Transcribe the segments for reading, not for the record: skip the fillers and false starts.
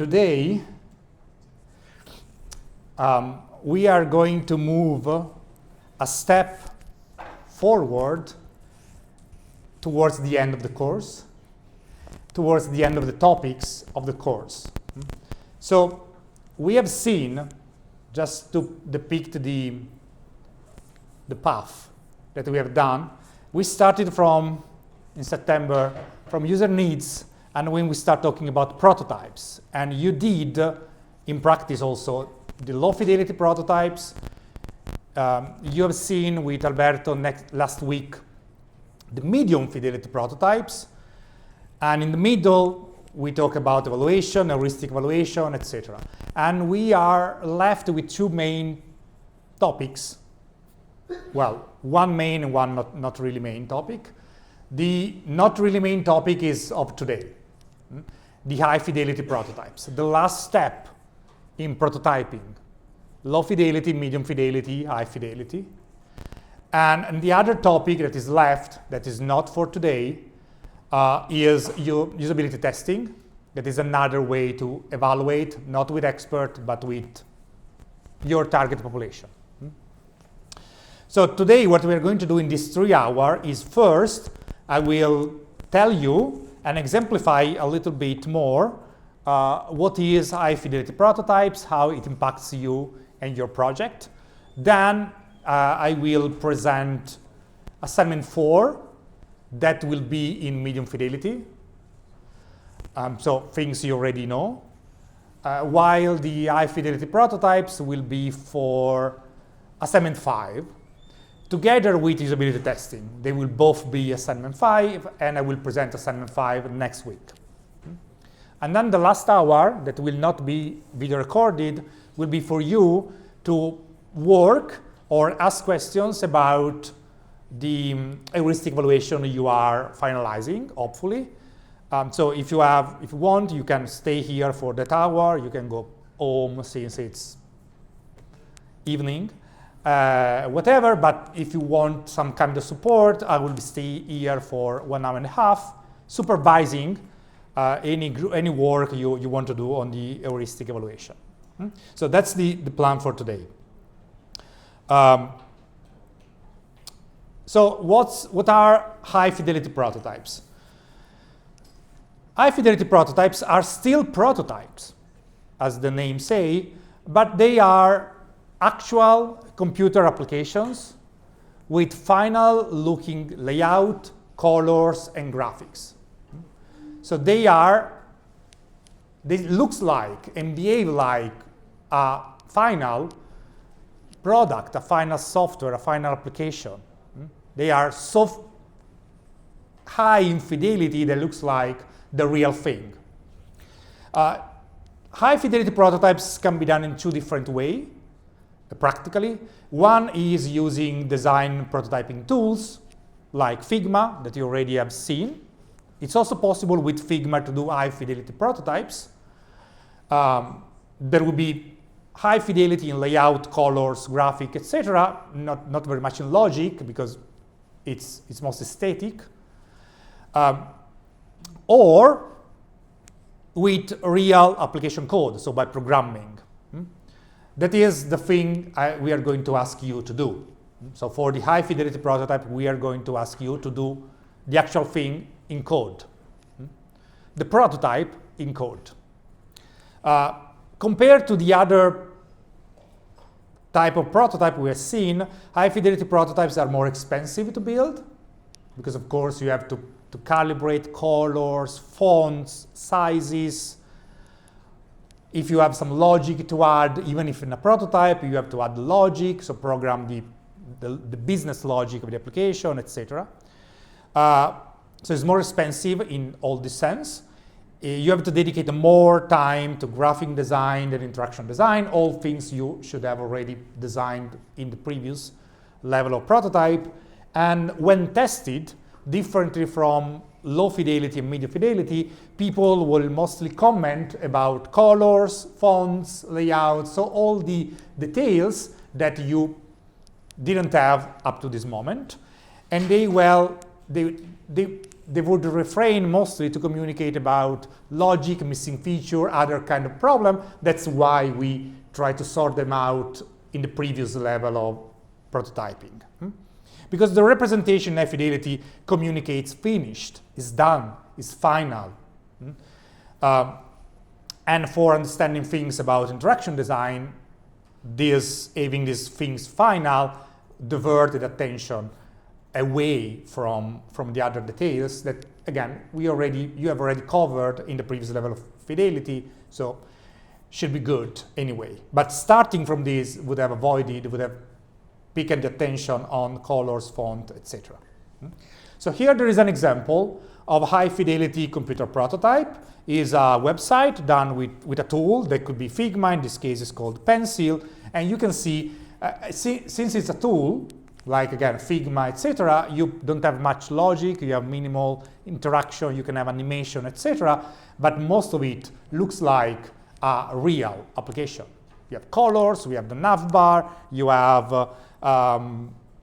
today we are going to move a step forward towards the end of the course, towards the end of the topics of the course. So we have seen, just to depict the path that we have done, we started in September, from user needs, and when we start talking about prototypes. And you did, in practice also, the low fidelity prototypes. You have seen with Alberto last week the medium fidelity prototypes. And in the middle, we talk about evaluation, heuristic evaluation, etc. And we are left with two main topics. Well, one main and one not really main topic. The not really main topic is of today, the high fidelity prototypes, the last step in prototyping, low fidelity, medium fidelity, high fidelity. And the other topic that is left, that is not for today, is usability testing. That is another way to evaluate, not with expert, but with your target population. So today, what we're going to do in this 3 hours is first, I will tell you and exemplify a little bit more what is high fidelity prototypes, how it impacts you and your project. Then I will present assignment 4 that will be in medium fidelity. So things you already know. While the high fidelity prototypes will be for assignment 5. Together with usability testing. They will both be assignment 5, and I will present assignment 5 next week. And then the last hour, that will not be video recorded, will be for you to work or ask questions about the heuristic evaluation you are finalizing, hopefully. So if you want, you can stay here for that hour. You can go home since it's evening. Whatever, but if you want some kind of support, I will stay here for 1 hour and a half, supervising any work you want to do on the heuristic evaluation. So that's the plan for today. So what are high fidelity prototypes? High fidelity prototypes are still prototypes, as the name say, but they are actual computer applications with final looking layout, colors, and graphics. So they looks like and behave like a final product, a final software, a final application. They are so high in fidelity that looks like the real thing. High fidelity prototypes can be done in 2 different ways. Practically. One is using design prototyping tools like Figma that you already have seen. It's also possible with Figma to do high fidelity prototypes. There will be high fidelity in layout, colors, graphic, etc. Not very much in logic because it's mostly static. Or with real application code, so by programming. That is the thing we are going to ask you to do. So for the high fidelity prototype, we are going to ask you to do the actual thing in code. The prototype in code. Compared to the other type of prototype we have seen, high fidelity prototypes are more expensive to build because of course you have to calibrate colors, fonts, sizes. If you have some logic to add, even if in a prototype, you have to add the logic, so program the business logic of the application, etc. So it's more expensive in all this sense. You have to dedicate more time to graphic design and interaction design, all things you should have already designed in the previous level of prototype. And when tested, differently from low fidelity and medium fidelity, people will mostly comment about colors, fonts, layouts, so all the details that you didn't have up to this moment. And they they would refrain mostly to communicate about logic, missing feature, other kind of problem. That's why we try to sort them out in the previous level of prototyping. Because the representation in Fidelity communicates finished, is done, is final. And for understanding things about interaction design, having these things final diverted attention away from the other details that, again, you have already covered in the previous level of Fidelity, so should be good anyway. But starting from this would have picked the attention on colors, font, etc. So here there is an example of high fidelity computer prototype. Is a website done with a tool that could be Figma, in this case it's called Pencil, and you can see, since it's a tool, like again Figma, etc., you don't have much logic, you have minimal interaction, you can have animation, etc., but most of it looks like a real application. You have colors, we have the navbar, you have,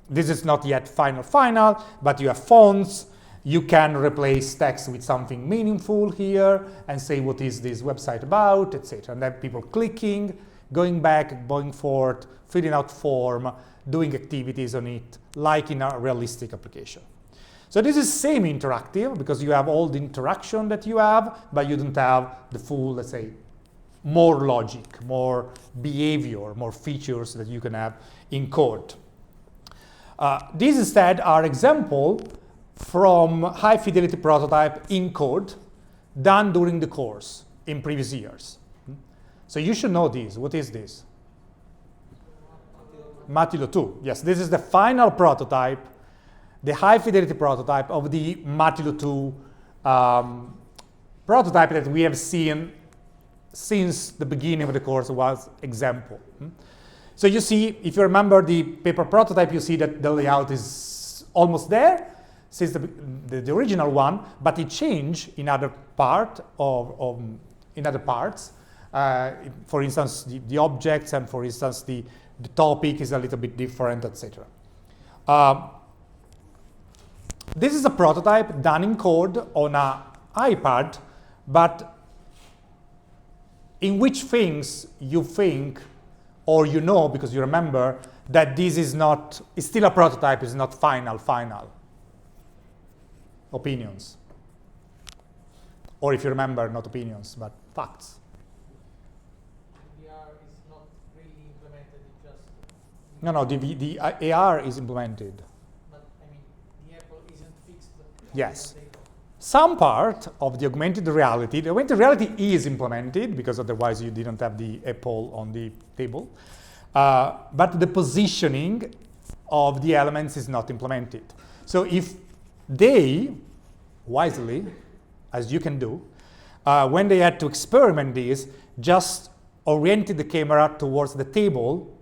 this is not yet final, but you have fonts. You can replace text with something meaningful here and say what is this website about, etc. And then people clicking, going back, going forth, filling out form, doing activities on it, like in a realistic application. So this is semi-interactive because you have all the interaction that you have, but you don't have the full, let's say, more logic, more behavior, more features that you can have in code. These instead are examples from high fidelity prototype in code done during the course in previous years. So you should know this. What is this? Matilo 2. Yes, this is the final prototype, the high fidelity prototype of the Matilo 2 prototype that we have seen since the beginning of the course was example. So you see, if you remember the paper prototype, you see that the layout is almost there since the original one, but it changed in other parts. For instance, the objects, and for instance, the topic is a little bit different, etc. This is a prototype done in code on an iPad, but in which things you think, or you know because you remember, that this is not, it's still a prototype, it's not final. Opinions. Or if you remember, not opinions, but facts. The AR is not really implemented, it just... No, the AR is implemented. But, I mean, the Apple isn't fixed. Yes. Some part of the augmented reality is implemented, because otherwise you didn't have the Apple on the table. But the positioning of the elements is not implemented. So if they, wisely, as you can do, when they had to experiment this, just oriented the camera towards the table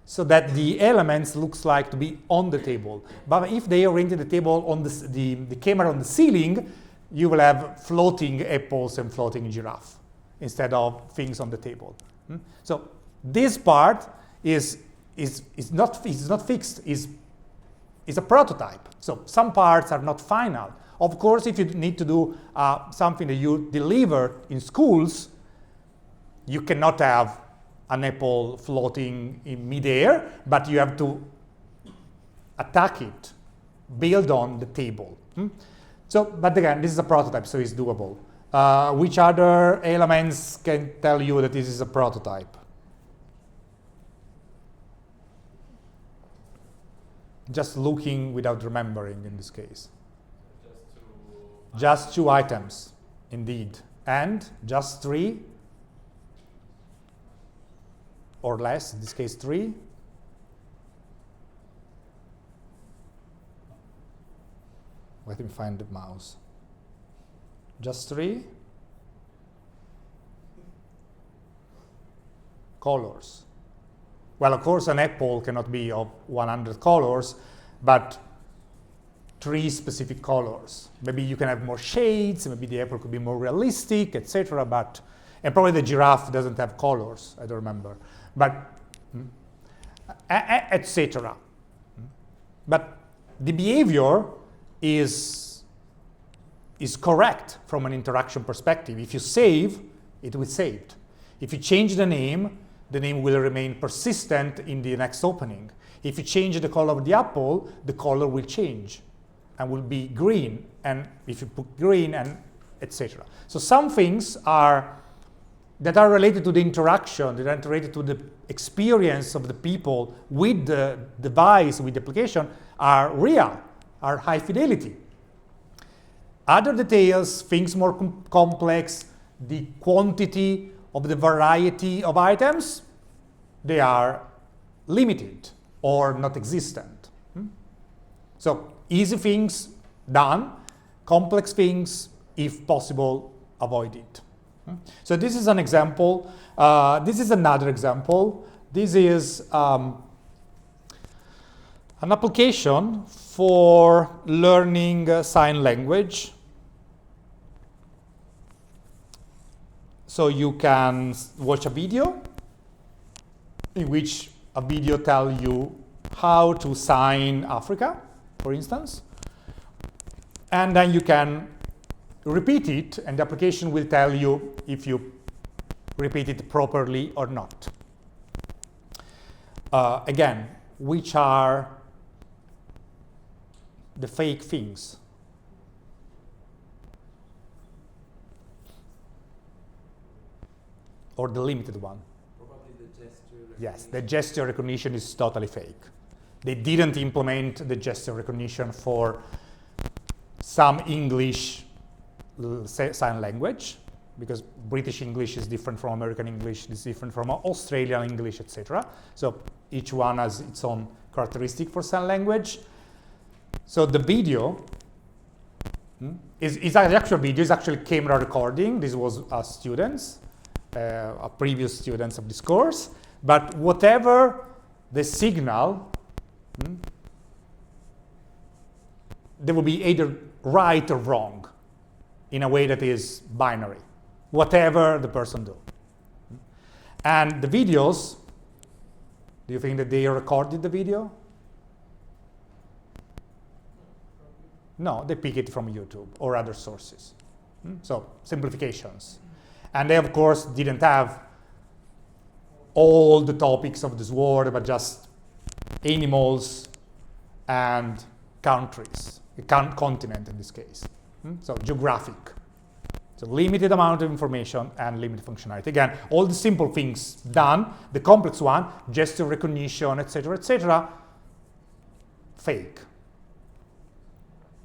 so that the elements looks like to be on the table. But if they oriented the table on the camera on the ceiling, you will have floating apples and floating giraffe instead of things on the table. So this part is not fixed, is a prototype. So some parts are not final. Of course, if you need to do something that you deliver in schools, you cannot have an apple floating in midair, but you have to attack it, build on the table. So, but again, this is a prototype, so it's doable. Which other elements can tell you that this is a prototype? Just looking without remembering in this case. Just two items, indeed. And just 3 or less, in this case 3. Let me find the mouse. Just 3. Colors. Well, of course, an apple cannot be of 100 colors, but 3 specific colors. Maybe you can have more shades, maybe the apple could be more realistic, etc. And probably the giraffe doesn't have colors, I don't remember. But, etc. But the behavior is is correct from an interaction perspective. If you save, it will saved. If you change the name will remain persistent in the next opening. If you change the color of the apple, the color will change and will be green. And if you put green, and etc. So some things that are related to the interaction, that are related to the experience of the people with the device, with the application, are real, are high fidelity. Other details, things more complex, the quantity of the variety of items, they are limited or not existent. So easy things done, complex things, if possible, avoided. So this is an example. This is another example. This is an application for learning sign language. So you can watch a video in which a video tells you how to sign Africa, for instance. And then you can repeat it, and the application will tell you if you repeat it properly or not. Again, which are the fake things? Or the limited one? Probably the gesture recognition. Yes, the gesture recognition is totally fake. They didn't implement the gesture recognition for some English sign language, because British English is different from American English, is different from Australian English, etc. So each one has its own characteristic for sign language. So the video is an actual video, is actually camera recording. This was students, previous students of this course. But whatever the signal, there will be either right or wrong in a way that is binary, whatever the person do. And the videos, do you think that they recorded the video? No, they pick it from YouTube or other sources. So simplifications. And they, of course, didn't have all the topics of this world, but just animals and countries, a continent in this case. So geographic. So limited amount of information and limited functionality. Again, all the simple things done, the complex one, gesture recognition, etc., fake.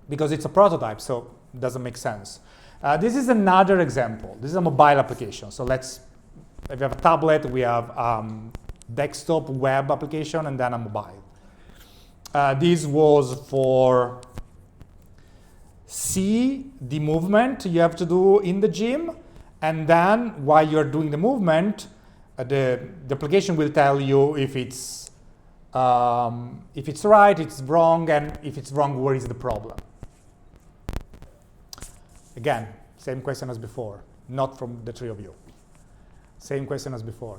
Because it's a prototype, so it doesn't make sense. This is another example. This is a mobile application. So if you have a tablet, we have desktop web application and then a mobile. This was for see the movement you have to do in the gym, and then while you're doing the movement, the application will tell you if it's right, it's wrong, and if it's wrong, where is the problem. Again, same question as before, not from the three of you. Same question as before.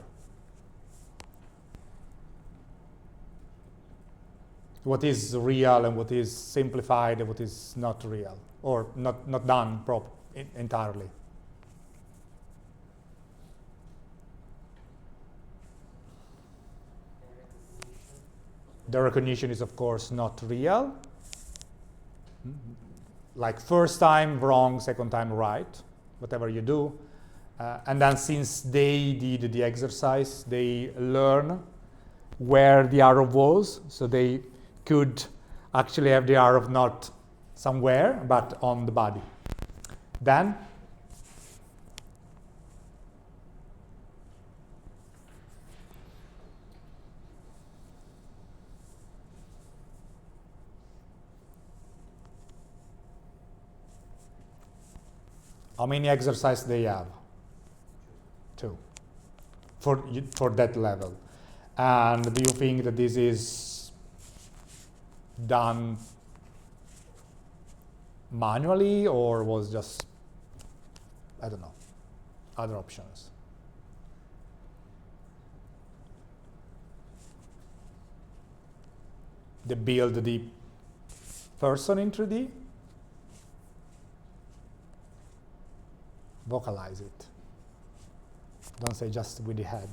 What is real and what is simplified and what is not real, or not done entirely. The recognition is, of course, not real. Like first time wrong, second time right, whatever you do. And then since they did the exercise, they learn where the arrow was, so they could actually have the arrow not somewhere, but on the body. Then, how many exercises they have? 2 for that level. And do you think that this is done manually or was just, I don't know, other options? They build the person in 3D? vocalize it. Don't say just with the head.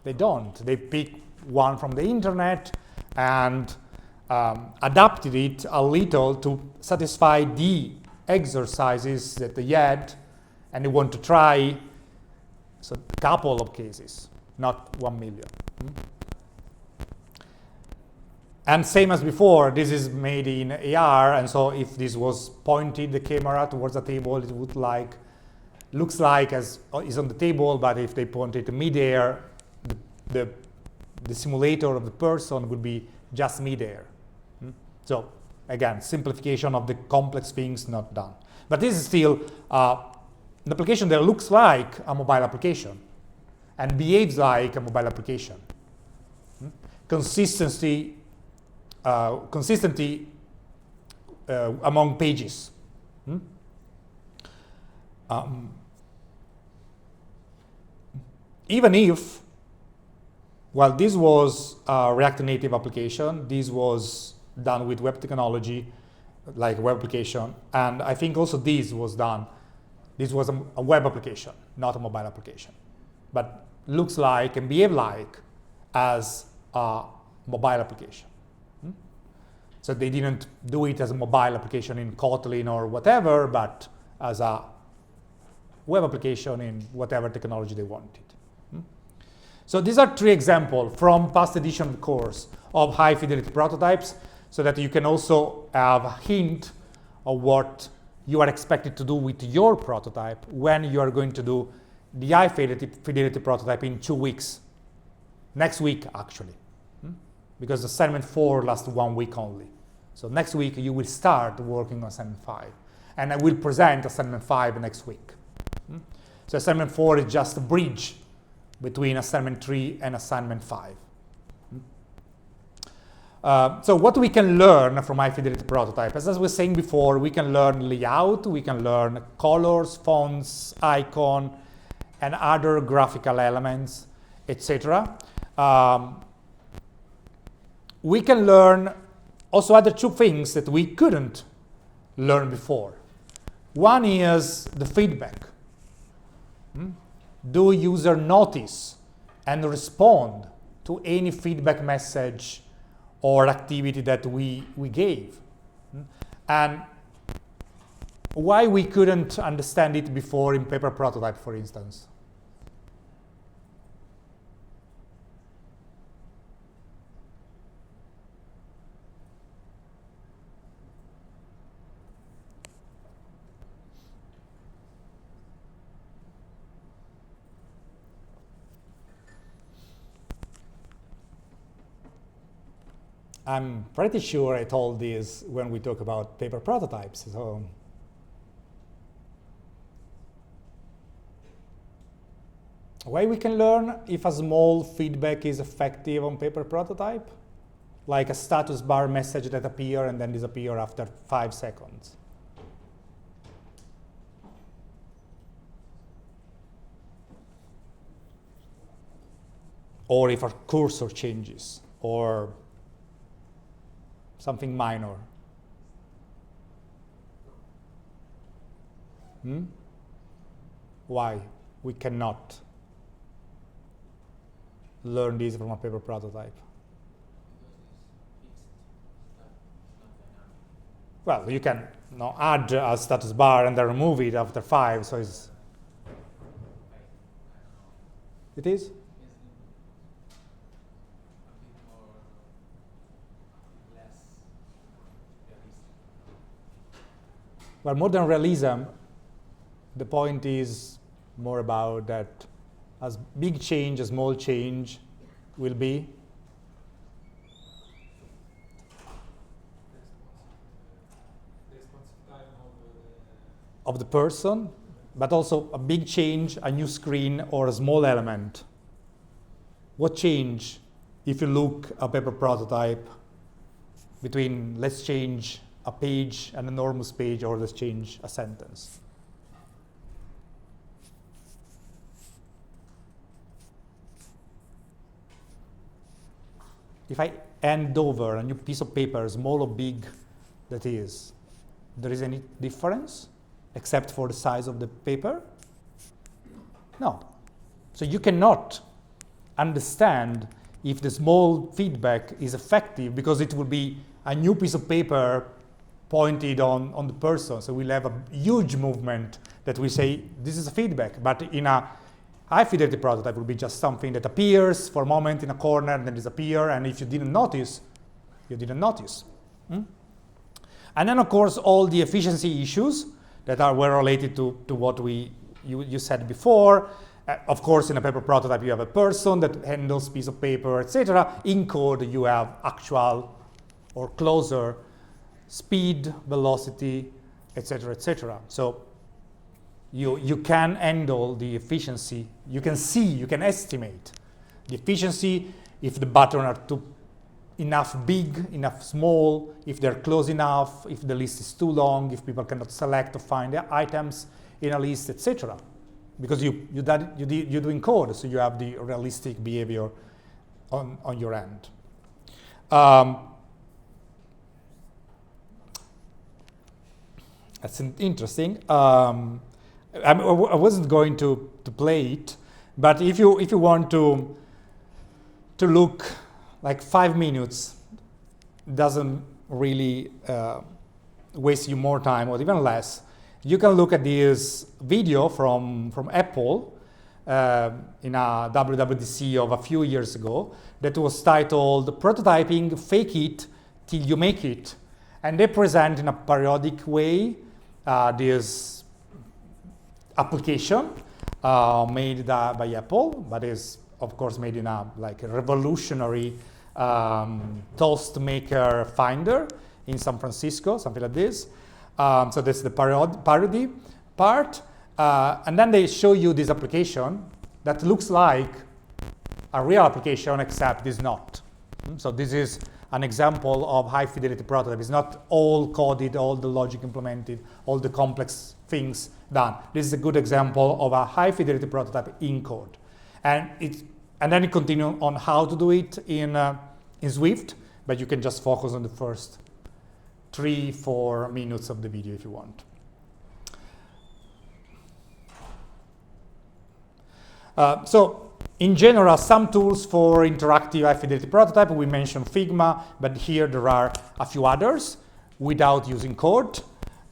They don't. They pick one from the internet and adapted it a little to satisfy the exercises that they had, and they want to try a couple of cases, not 1 million. And same as before, this is made in AR, and so if this was pointed the camera towards the table, it would looks like as is on the table, but if they point it mid-air, the simulator of the person would be just mid-air. So again, simplification of the complex things not done. But this is still an application that looks like a mobile application and behaves like a mobile application. Consistency among pages. Even if, well, this was a React Native application, this was done with web technology, like web application, and I think also this was done. This was a web application, not a mobile application, but looks like and behave like as a mobile application. So they didn't do it as a mobile application in Kotlin or whatever, but as a web application in whatever technology they wanted. So these are 3 examples from past edition of the course of high fidelity prototypes, so that you can also have a hint of what you are expected to do with your prototype when you are going to do the high fidelity prototype in 2 weeks. Next week, actually. Because assignment 4 lasts 1 week only. So next week you will start working on assignment 5. And I will present assignment 5 next week. So assignment 4 is just a bridge between assignment 3 and assignment 5. So what we can learn from high fidelity prototype, as I was saying before, we can learn layout, we can learn colors, fonts, icon, and other graphical elements, etc. We can learn also other 2 things that we couldn't learn before. One is the feedback. Do user notice and respond to any feedback message or activity that we gave? And why we couldn't understand it before in paper prototype, for instance? I'm pretty sure I told this when we talk about paper prototypes. So why we can learn if a small feedback is effective on paper prototype? Like a status bar message that appear and then disappear after 5 seconds. Or if a cursor changes, or something minor. Why we cannot learn this from a paper prototype? Well, you can add a status bar and then remove it after 5, so it's... It is? Well, more than realism, the point is more about that as big change, a small change will be of the person, but also a big change, a new screen, or a small element. What change if you look at a paper prototype between let's change a page, an enormous page, or let's change a sentence? If I hand over a new piece of paper, small or big that is, there is any difference? except for the size of the paper? No. So you cannot understand if the small feedback is effective because it will be a new piece of paper pointed on the person. So we'll have a huge movement that we say, this is a feedback. But in a high fidelity prototype, it will be just something that appears for a moment in a corner and then disappear. And if you didn't notice, you didn't notice. And then, of course, all the efficiency issues that were related to what you said before. Of course, in a paper prototype, you have a person that handles piece of paper, etc. In code, you have actual or closer speed, velocity, etc., etc. So you can handle the efficiency. You can see, you can estimate the efficiency if the buttons are enough big, enough small, if they're close enough, if the list is too long, if people cannot select or find the items in a list, etc. Because you do in code, so you have the realistic behavior on your end. That's interesting. I wasn't going to play it, but if you want to look like 5 minutes, doesn't really waste you more time or even less. You can look at this video from Apple in a WWDC of a few years ago that was titled "Prototyping: Fake It Till You Make It," and they present in a periodic way this application made by Apple, but is of course made in a revolutionary toast maker finder in San Francisco, something like this. So that's the parody part. And then they show you this application that looks like a real application, except is not. So this is an example of high fidelity prototype. It's not all coded, all the logic implemented, all the complex things done. This is a good example of a high fidelity prototype in code. And then it continues on how to do it in Swift, but you can just focus on the first 3-4 minutes of the video if you want. So in general, some tools for interactive high fidelity prototype. We mentioned Figma, but here there are a few others without using code,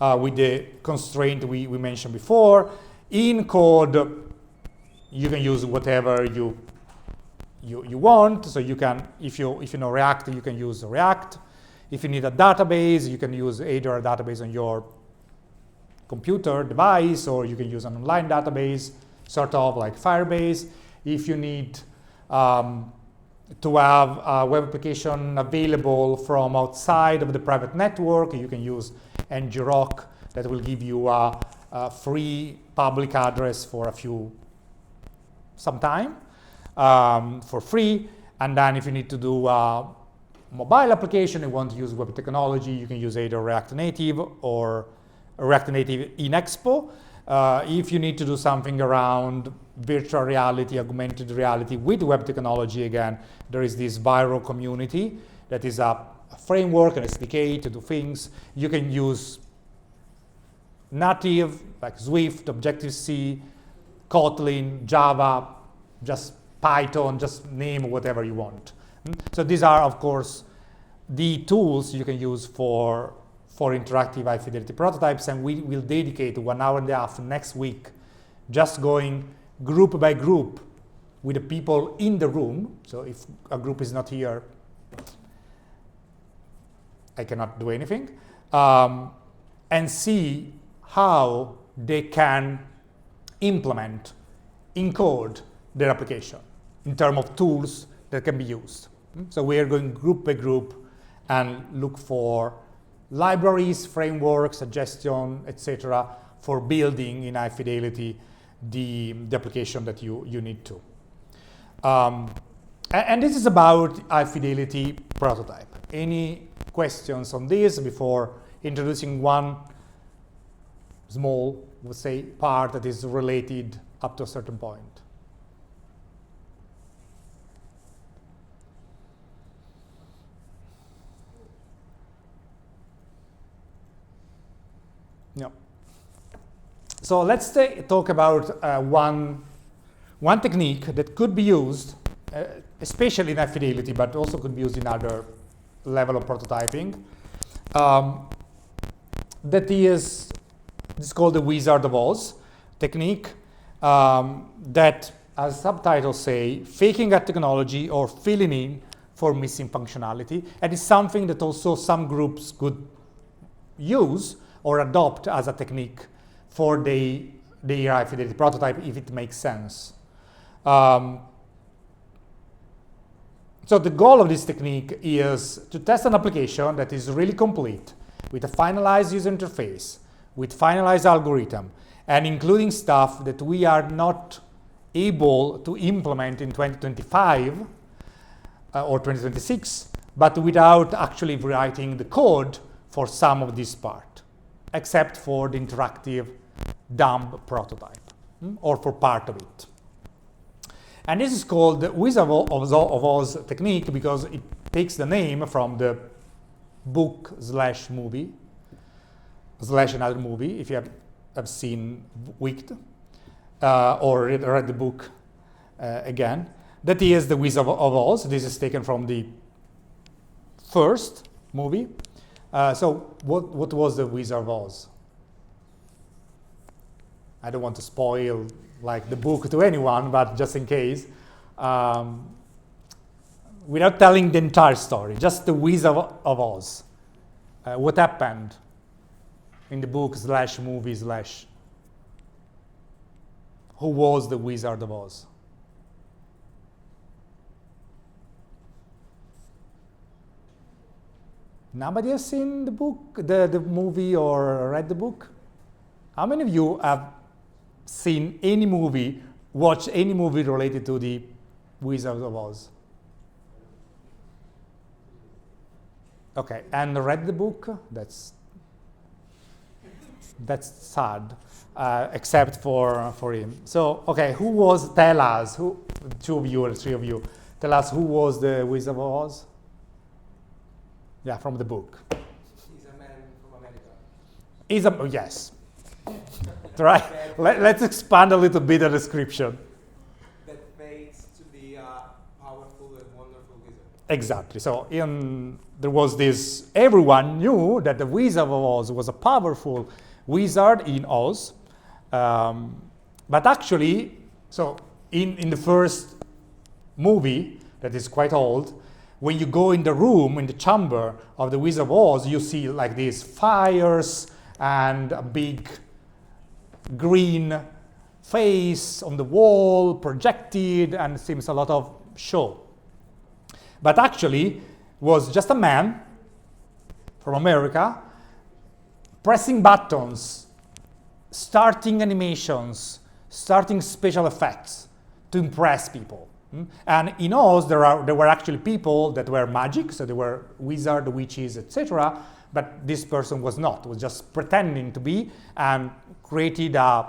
with the constraint we mentioned before. In code, you can use whatever you want. So you can, if you know React, you can use React. If you need a database, you can use either a database on your computer device, or you can use an online database, sort of like Firebase. If you need to have a web application available from outside of the private network, you can use ngrok. That will give you a free public address for some time for free. And then if you need to do a mobile application, you want to use web technology, you can use either React Native or React Native in Expo. If you need to do something around virtual reality, augmented reality with web technology, again, there is this viral community that is a framework, an SDK to do things. You can use native, like Swift, Objective-C, Kotlin, Java, just Python, just name whatever you want. So these are, of course, the tools you can use for interactive high fidelity prototypes, and we will dedicate 1.5 hours next week just going group by group with the people in the room. So if a group is not here, I cannot do anything, and see how they can implement in code their application in terms of tools that can be used. So we are going group by group and look for libraries, frameworks, suggestion, etc., for building in high fidelity the application that you need to. And this is about high fidelity prototype. Any questions on this before introducing one small, we'll say, part that is related up to a certain point? No. So let's talk about one technique that could be used, especially in high fidelity, but also could be used in other level of prototyping. That is, it's called the Wizard of Oz technique, that, as subtitles say, faking a technology or filling in for missing functionality. And it's something that also some groups could use or adopt as a technique for the high fidelity prototype if it makes sense. So the goal of this technique is to test an application that is really complete with a finalized user interface, with finalized algorithm, and including stuff that we are not able to implement in 2025 or 2026, but without actually writing the code for some of this part, except for the interactive dumb prototype, or for part of it. And this is called the Wizard of Oz technique because it takes the name from the book / movie / another movie, if you have seen Wicked or read the book again. That is the Wizard of Oz. This is taken from the first movie. So what was the Wizard of Oz? I don't want to spoil like the book to anyone, but just in case, without telling the entire story, just the Wizard of Oz. What happened in the book / movie / who was the Wizard of Oz? Nobody has seen the book, the movie, or read the book? How many of you have seen any movie, watched any movie related to the Wizard of Oz? Okay, and read the book? That's sad, except for him. So, okay, tell us, 2 of you or 3 of you, tell us who was the Wizard of Oz? Yeah, from the book. He's a man from America. Yes. Right. Let's expand a little bit the description. That fakes to be a powerful and wonderful wizard. Exactly. So there was this, everyone knew that the Wizard of Oz was a powerful wizard in Oz. But actually, so in the first movie, that is quite old, when you go in the room, in the chamber of the Wizard of Oz, you see like these fires and a big green face on the wall projected, and it seems a lot of show. But actually was just a man from America pressing buttons, starting animations, starting special effects to impress people. And in Oz, there were actually people that were magic, so they were wizards, witches, etc. But this person was not, was just pretending to be, and created a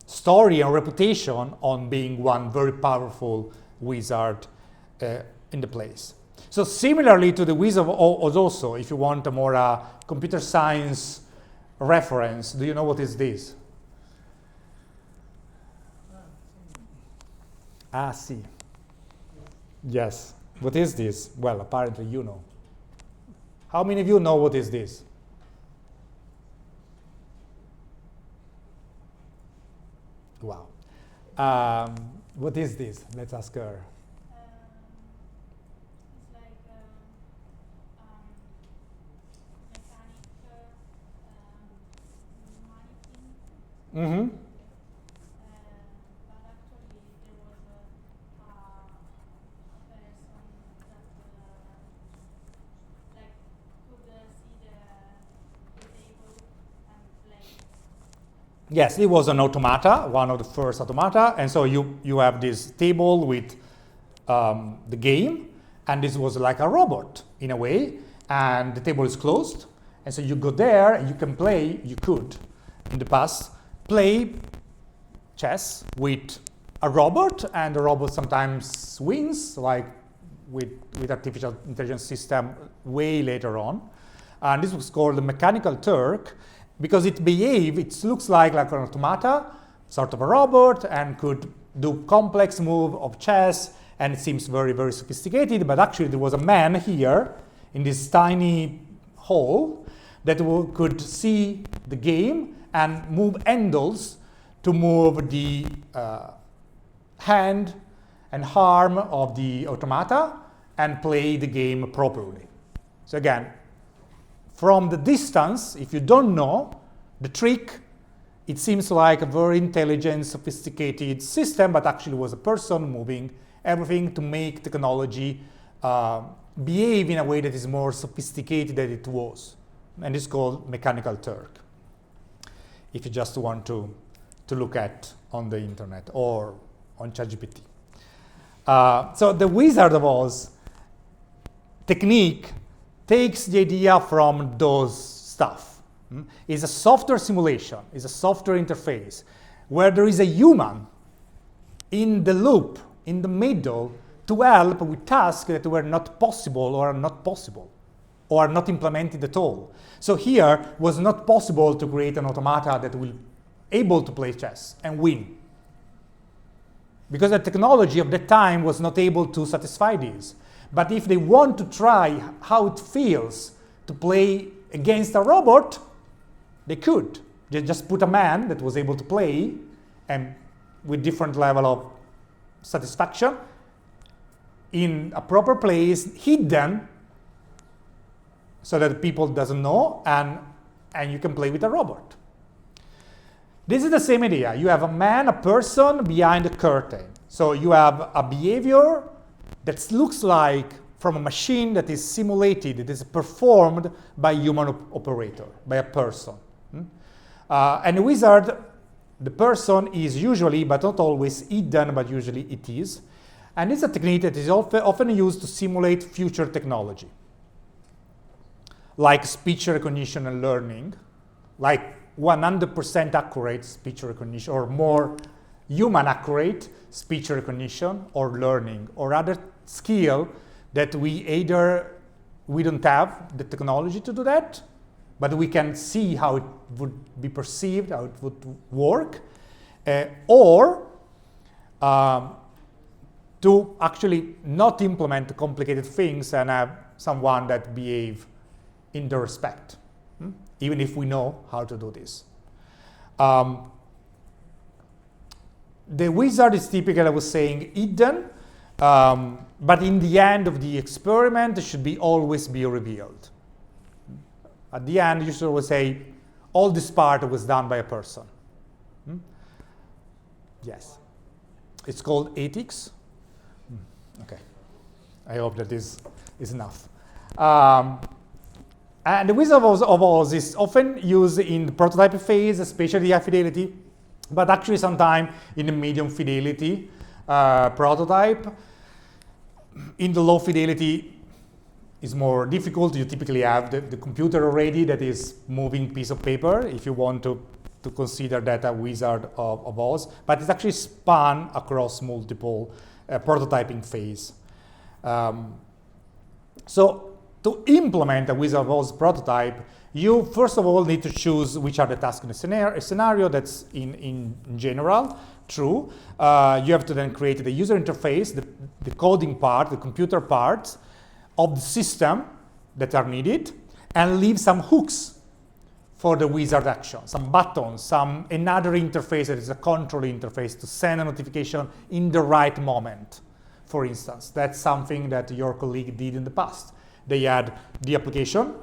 story and reputation on being one very powerful wizard in the place. So similarly to the Wizard of Oz also, if you want a more computer science reference, do you know what is this? See. Yes. What is this? Well, apparently you know. How many of you know what is this? Wow. What is this? Let's ask her. It's like mechanic Mm-hmm. but actually there was a person that like could see the table and play. Yes, it was an automata, one of the first automata, and so you have this table with the game, and this was like a robot in a way, and the table is closed, and so you go there and you can play, you could, in the past, play chess with a robot, and the robot sometimes wins, like with artificial intelligence system way later on. And this was called the Mechanical Turk, because it looks like an automata, sort of a robot, and could do complex move of chess, and it seems very, very sophisticated, but actually there was a man here in this tiny hole that could see the game and move handles to move the hand and arm of the automata and play the game properly. So again, from the distance, if you don't know the trick, it seems like a very intelligent, sophisticated system, but actually was a person moving everything to make technology behave in a way that is more sophisticated than it was. And it's called Mechanical Turk, if you just want to look at on the internet or on ChatGPT. So the Wizard of Oz technique takes the idea from those stuff. It's a software simulation, it's a software interface where there is a human in the loop, in the middle, to help with tasks that were not possible or are not possible or are not implemented at all. So here was not possible to create an automata that will able to play chess and win, because the technology of that time was not able to satisfy this. But if they want to try how it feels to play against a robot, they could. They just put a man that was able to play and with different level of satisfaction in a proper place, hidden, so that people doesn't know, and you can play with a robot. This is the same idea. You have a man, a person behind a curtain. So you have a behavior that looks like from a machine that is simulated, it is performed by a human operator, by a person. And the wizard, the person is usually, but not always, hidden, but usually it is. And it's a technique that is often used to simulate future technology, like speech recognition and learning, like 100% accurate speech recognition, or more human accurate speech recognition or learning, or other skill that we don't have the technology to do that, but we can see how it would be perceived, how it would work, or to actually not implement complicated things and have someone that behave in the respect, even if we know how to do this. The wizard is typically, I was saying, hidden, but in the end of the experiment, it should always be revealed. At the end, you should always say, all this part was done by a person. Yes. It's called ethics. Okay. I hope that is enough. And the Wizard of Oz is often used in the prototype phase, especially high fidelity, but actually sometimes in the medium fidelity prototype. In the low fidelity, is more difficult. You typically have the computer already that is moving piece of paper if you want to consider that a Wizard of Oz, but it's actually spanned across multiple prototyping phase. So to implement a Wizard of Oz prototype, you first of all need to choose which are the tasks in a scenario. That's in general true. You have to then create the user interface, the coding part, the computer parts of the system that are needed, and leave some hooks for the wizard action, some buttons, another interface that is a control interface to send a notification in the right moment. For instance, that's something that your colleague did in the past. They had the application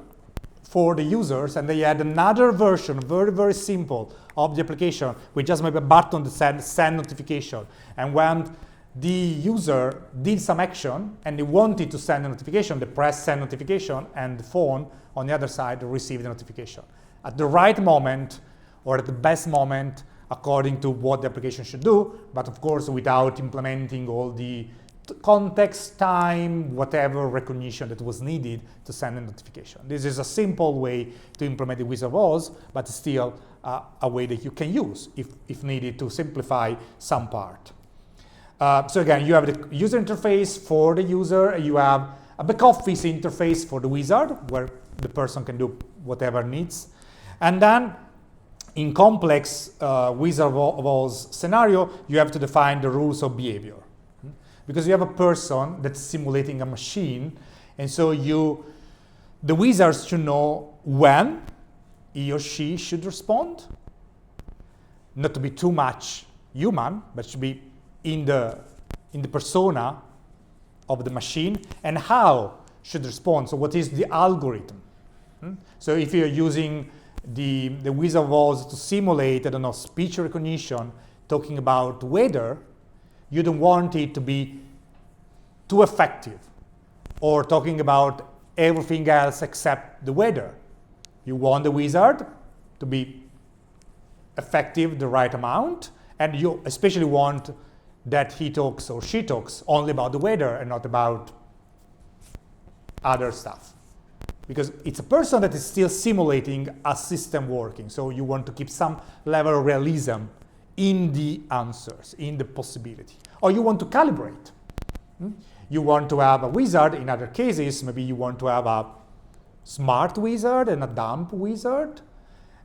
for the users, and they had another version, very, very simple, of the application with just maybe a button that send notification. And when the user did some action and they wanted to send a notification, they press send notification, and the phone on the other side received the notification at the right moment, or at the best moment, according to what the application should do, but of course without implementing all the context, time, whatever recognition that was needed to send a notification. This is a simple way to implement the Wizard of Oz, but still a way that you can use if needed to simplify some part. So again, you have the user interface for the user, you have a back office interface for the wizard, where the person can do whatever needs. And then in complex Wizard of Oz scenario, you have to define the rules of behavior. Because you have a person that's simulating a machine, and so the wizards should know when he or she should respond, not to be too much human, but should be in the persona of the machine, and how should respond. So what is the algorithm? So if you're using the Wizard of Oz to simulate, I don't know, speech recognition, talking about weather, you don't want it to be too effective, or talking about everything else except the weather. You want the wizard to be effective the right amount, and you especially want that he talks or she talks only about the weather and not about other stuff. Because it's a person that is still simulating a system working, so you want to keep some level of realism in the answers, in the possibility. Or you want to calibrate. You want to have a wizard, in other cases, maybe you want to have a smart wizard and a dumb wizard.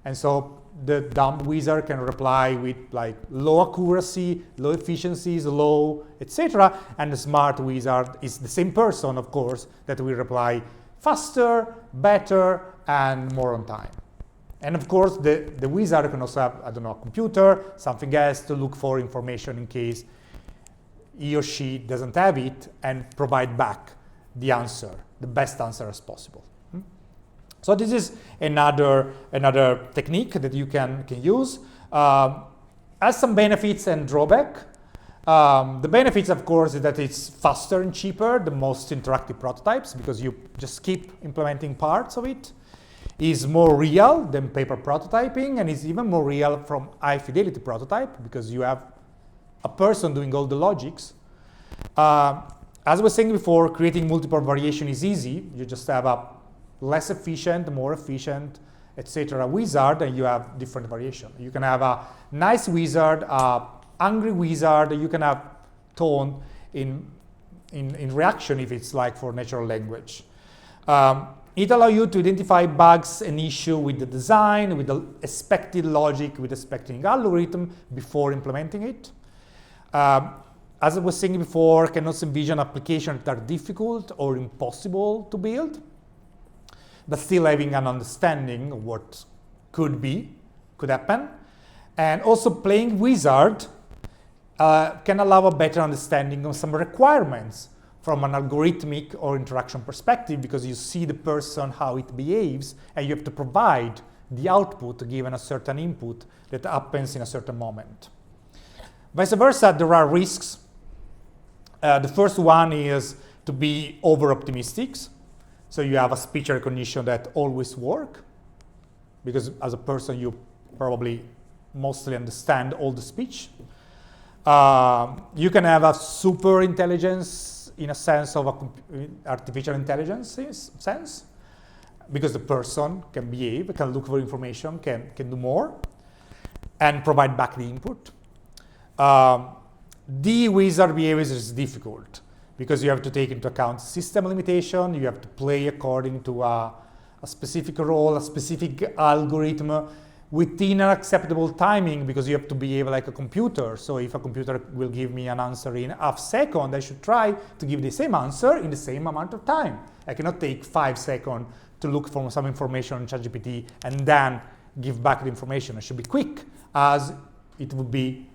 And so the dumb wizard can reply with like low accuracy, low efficiencies, low, etc. And the smart wizard is the same person, of course, that will reply faster, better, and more on time. And of course, the wizard can also have, I don't know, a computer, something else to look for information in case he or she doesn't have it, and provide back the answer, the best answer as possible. So this is another technique that you can use. Has some benefits and drawback. The benefits, of course, is that it's faster and cheaper than most interactive prototypes, because you just keep implementing parts of it. Is more real than paper prototyping, and is even more real from high fidelity prototype, because you have a person doing all the logics. As I was saying before, creating multiple variation is easy. You just have a less efficient, more efficient, etc. wizard, and you have different variation. You can have a nice wizard, a angry wizard. You can have tone in reaction if it's like for natural language. It allows you to identify bugs and issue with the design, with the expected logic, with the expected algorithm before implementing it. As I was saying before, can also envision applications that are difficult or impossible to build, but still having an understanding of what could happen. And also playing wizard can allow a better understanding of some requirements from an algorithmic or interaction perspective, because you see the person, how it behaves, and you have to provide the output given a certain input that happens in a certain moment. Vice versa, there are risks. The first one is to be over-optimistic. So you have a speech recognition that always works, because as a person you probably mostly understand all the speech. You can have a super intelligence in a sense of artificial intelligence sense, because the person can behave, can look for information, can do more, and provide back the input. The wizard behavior is difficult, because you have to take into account system limitation, you have to play according to a specific role, a specific algorithm within an acceptable timing, because you have to behave like a computer. So if a computer will give me an answer in half second, I should try to give the same answer in the same amount of time. I cannot take 5 seconds to look for some information on ChatGPT and then give back the information. I should be quick, as it would be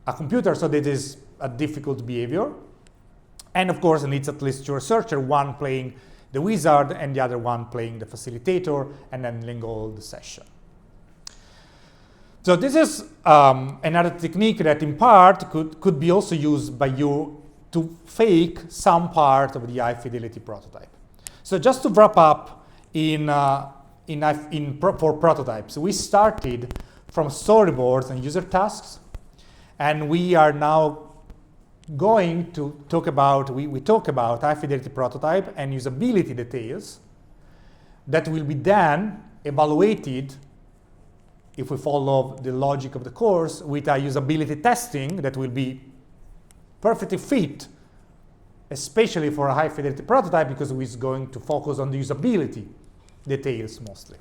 a computer. So that is a difficult behavior. And of course, it needs at least two researchers, one playing the wizard and the other one playing the facilitator, and handling all the session. So this is another technique that in part could be also used by you to fake some part of the high fidelity prototype. So just to wrap up for prototypes, we started from storyboards and user tasks, and we are now going to talk about, we talk about high fidelity prototype and usability details that will be then evaluated, if we follow the logic of the course, with a usability testing that will be perfectly fit, especially for a high fidelity prototype, because we're going to focus on the usability details mostly.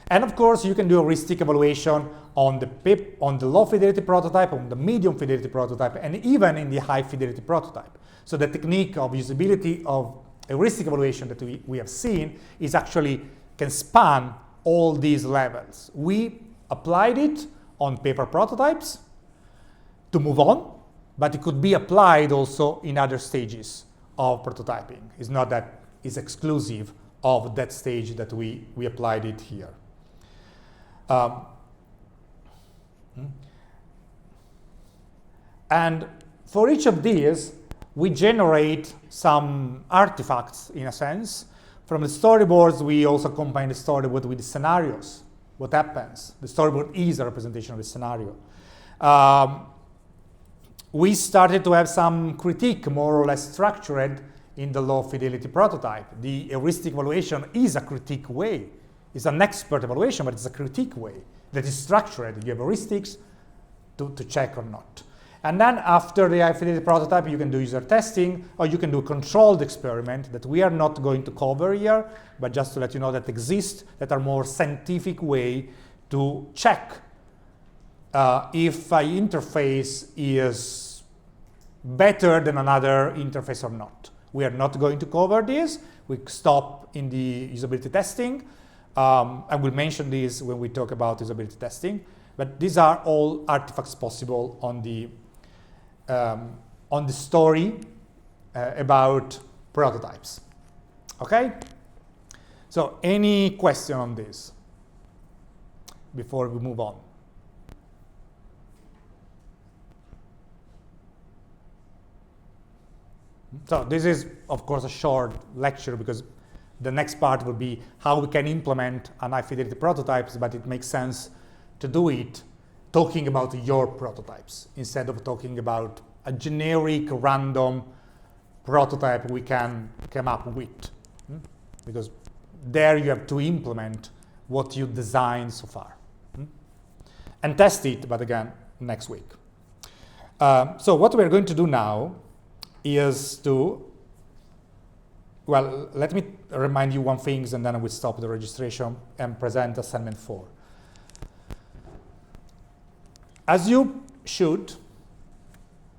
And of course, you can do a heuristic evaluation on the low fidelity prototype, on the medium fidelity prototype, and even in the high fidelity prototype. So the technique of usability of heuristic evaluation that we have seen is actually can span all these levels. We applied it on paper prototypes to move on, but it could be applied also in other stages of prototyping. It's not that it's exclusive of that stage that we applied it here. And for each of these, we generate some artifacts, in a sense. From the storyboards, we also combine the storyboard with the scenarios. What happens? The storyboard is a representation of the scenario. We started to have some critique, more or less structured, in the low fidelity prototype. The heuristic evaluation is a critique way. It's an expert evaluation, but it's a critique way that is structured. You have heuristics to check or not. And then after the high fidelity prototype, you can do user testing, or you can do a controlled experiment that we are not going to cover here, but just to let you know that exist, that are more scientific way to check if an interface is better than another interface or not. We are not going to cover this. We stop in the usability testing. I will mention this when we talk about usability testing, but these are all artifacts possible on the story about prototypes. Okay? So any question on this before we move on? So this is, of course, a short lecture because the next part will be how we can implement an high fidelity prototypes, but it makes sense to do it talking about your prototypes instead of talking about a generic random prototype we can come up with. Because there you have to implement what you designed so far. And test it, but again, next week. So what we're going to do now is to, well, let me remind you one thing, and then I will stop the registration and present assignment 4. As you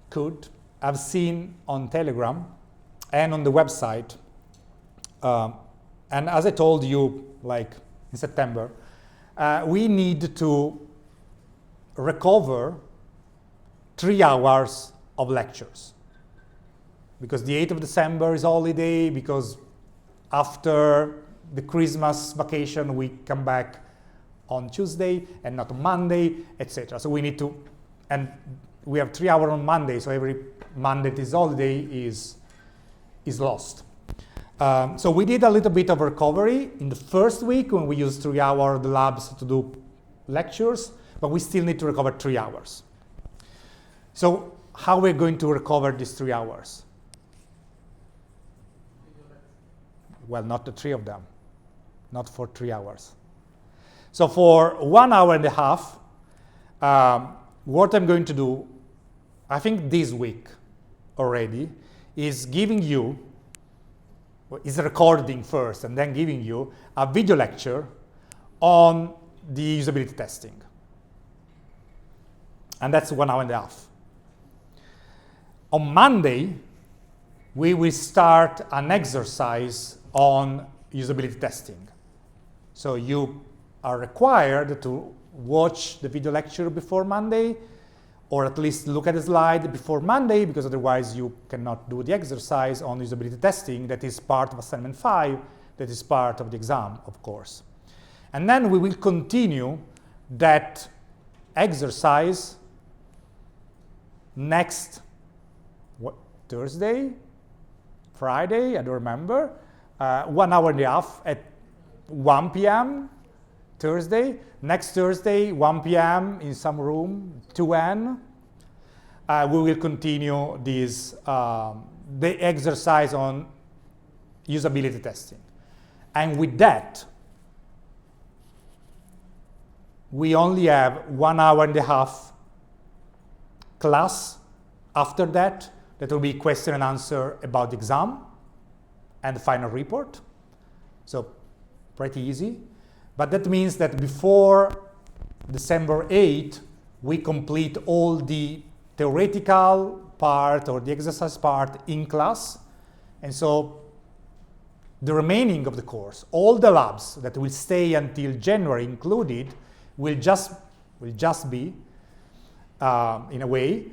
could have seen on Telegram and on the website, and as I told you, like in September, we need to recover 3 hours of lectures. Because the 8th of December is holiday, because after the Christmas vacation, we come back on Tuesday and not on Monday, etc. So we need to, and we have 3 hours on Monday, so every Monday this holiday is lost. So we did a little bit of recovery in the first week when we used 3 hours of the labs to do lectures, but we still need to recover 3 hours. So how we're going to recover these 3 hours? Well, not the 3 of them, not for 3 hours. So for 1 hour and a half, what I'm going to do, I think this week already, is giving you, is recording first and then giving you a video lecture on the usability testing. And that's 1 hour and a half. On Monday, we will start an exercise on usability testing. So you are required to watch the video lecture before Monday, or at least look at the slide before Monday, because otherwise you cannot do the exercise on usability testing that is part of assignment 5, that is part of the exam, of course. And then we will continue that exercise next Thursday, Friday, I don't remember, 1 hour and a half at 1 p.m. Thursday. Next Thursday, 1 p.m. in some room, 2N. We will continue this, the exercise on usability testing. And with that, we only have 1 hour and a half class. After that, that will be question and answer about the exam and the final report. So pretty easy. But that means that before December 8, we complete all the theoretical part or the exercise part in class. And so the remaining of the course, all the labs that will stay until January included, will just be, in a way,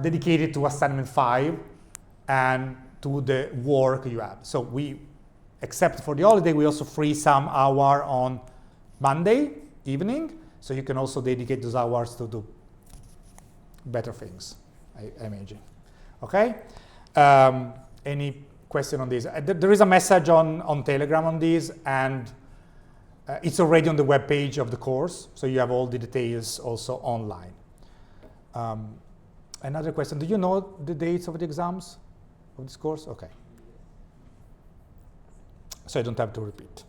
dedicated to assignment 5 and to the work you have. So we, except for the holiday, we also free some hour on Monday evening, so you can also dedicate those hours to do better things, I imagine. Okay? Any question on this? There is a message on Telegram on this, and it's already on the web page of the course, so you have all the details also online. Another question, do you know the dates of the exams of this course? Okay. So I don't have to repeat.